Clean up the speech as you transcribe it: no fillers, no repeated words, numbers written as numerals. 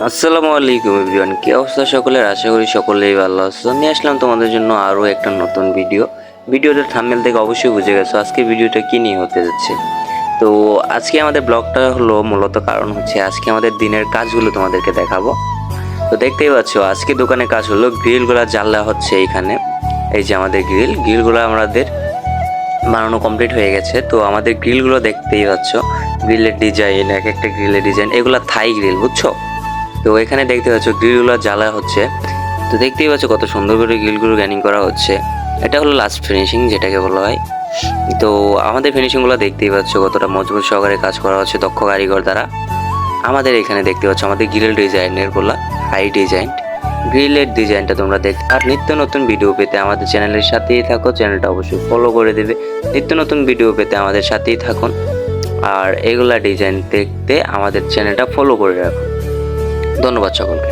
আসসালামু আলাইকুম এভরিওয়ান, কি অবস্থা সকলের? আশা করি সকলেই ভালো আছো। নিয়ে আসলাম তোমাদের জন্য আরও একটা নতুন ভিডিওটার থাম্বনেল থেকে অবশ্যই বুঝে গেছো আজকে ভিডিওটা কি নিয়ে হতে যাচ্ছে। তো আজকে আমাদের ব্লগটা হলো মূলত কারণ হচ্ছে আজকে আমাদের দিনের কাজগুলো তোমাদেরকে দেখাবো। তো দেখতেই পাচ্ছ আজকে দোকানে কাজ হলো, গ্রিলগুলো জ্বালা হচ্ছে এইখানে। এই যে আমাদের গ্রিলগুলো আমাদের বানানো কমপ্লিট হয়ে গেছে। তো আমাদের গ্রিলগুলো দেখতেই পাচ্ছ, গ্রিলের ডিজাইন, এক একটা গ্রিলের ডিজাইন, এগুলো থাই গ্রিল, বুঝছো? তো এখানে দেখতে পাচ্ছ গ্রিলগুলো জ্বালা হচ্ছে। তো দেখতেই পাচ্ছ কত সুন্দর করে গ্রিলগুলো গ্যানিং করা হচ্ছে। এটা হলো লাস্ট ফিনিশিং যেটাকে বলা হয়। তো আমাদের ফিনিশিংগুলো দেখতেই পাচ্ছ কতটা মজবুত সহকারে কাজ করা হচ্ছে দক্ষ কারিগর দ্বারা। আমাদের এখানে দেখতে পাচ্ছ আমাদের গ্রিল ডিজাইনের বলা হাই ডিজাইন। গ্রিলের ডিজাইনটা তোমরা আর নিত্য নতুন ভিডিও পেতে আমাদের চ্যানেলের সাথেই থাকো, চ্যানেলটা অবশ্যই ফলো করে দেবে। নিত্য নতুন ভিডিও পেতে আমাদের সাথেই থাকুন, আর এগুলা ডিজাইন দেখতে আমাদের চ্যানেলটা ফলো করে রাখুন। ধন্যবাদ সকলকে।